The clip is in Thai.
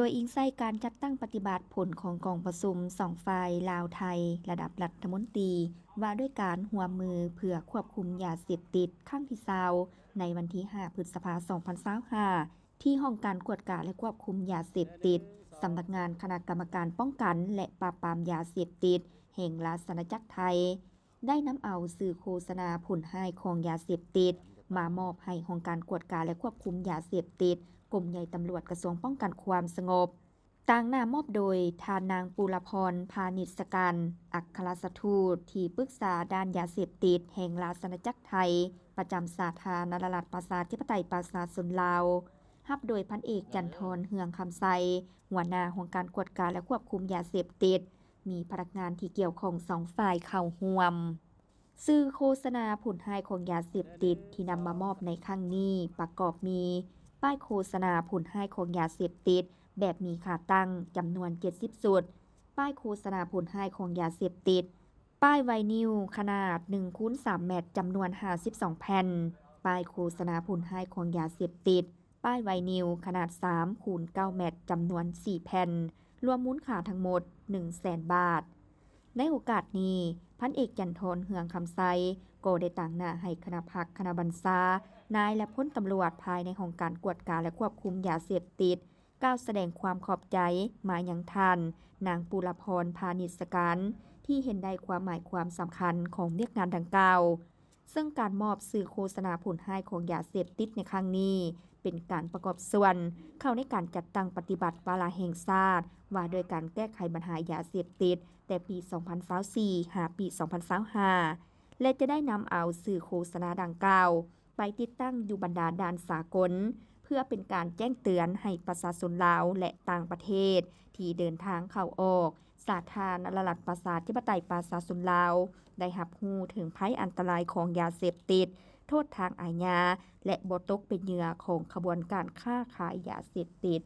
โดยอิงไส้การจัดตั้งปฏิบัติผลของกองประชุมสองฝ่ายลาวไทยระดับรัฐมนตรีว่าด้วยการร่วมมือเพื่อควบคุมยาเสพติดครั้งที่20ในวันที่5พฤษภาคม2025ที่ห้องการกวดกาและควบคุมยาเสพติดสำนักงานคณะกรรมการป้องกันและปราบปรามยาเสพติดแห่งราชอาณาจักรไทยได้นำเอาสื่อโฆษณาผลให้ของยาเสพติดมามอบให้ห้องการกวดกาและควบคุมยาเสพติดกรมใหญ่ตำรวจกระทรวงป้องกันความสงบต่างหน้ามอบโดยทานนางปุรพรพาณิชการอัครราชทูตที่ปรึกษาด้านยาเสพติดแห่งราชอาณาจักรไทยประจำสาธารณรัฐประชาธิปไตยประชาชนลาวรับโดยพันเอกจันทรเฮืองคำไซหัวหน้าห้องการกวดกาและควบคุมยาเสพติดมีพนักงานที่เกี่ยวข้อง2ฝ่ายเข้าร่วมสื่อโฆษณาผลให้ของยาเสพติดที่นำมามอบในครั้งนี้ประกอบมีป้ายโฆษณาผลให้ของยาเสพติดแบบมีขาตั้งจำนวน70จุดป้ายโฆษณาผลให้ของยาเสพติดป้ายไวนิลขนาด1คูณ3เมตรจำนวน52แผ่นป้ายโฆษณาผลให้ของยาเสพติดป้ายไวนิลขนาด3คูณ9เมตรจำนวน4แผ่นรวมมูลค่าทั้งหมด 100,000 บาทในโอกาสนี้พันเอกจันทรเฮืองคำไซก็ได้ต่างหน้าให้คณะพักคณะบัญชานายและพ้นตำรวจภายในห้องการกวดกาและควบคุมยาเสพติดกล่าวแสดงความขอบใจมายังท่านนางปุรพรพาณิชการที่เห็นได้ความหมายความสำคัญของเรียกงานดังกล่าวซึ่งการมอบสื่อโฆษณาผลให้ของยาเสพติดในครั้งนี้เป็นการประกอบส่วนเข้าในการจัดตั้งปฏิบัติวาระแห่งชาติว่าโดยการแก้ไขปัญหายาเสพติดแต่ปี 2024 หาปี 2025 และจะได้นำเอาสื่อโฆษณาดังกล่าวไปติดตั้งอยู่บรรดาด่านสากลเพื่อเป็นการแจ้งเตือนให้ประชาชนลาวและต่างประเทศที่เดินทางเข้าออกสาธารณรัฐประชาธิปไตยประชาชนลาวได้รับรู้ถึงภัยอันตรายของยาเสพติดโทษทางอาญาและบ่ตกเป็นเหยื่อของขบวนการค้าขายยาเสพติด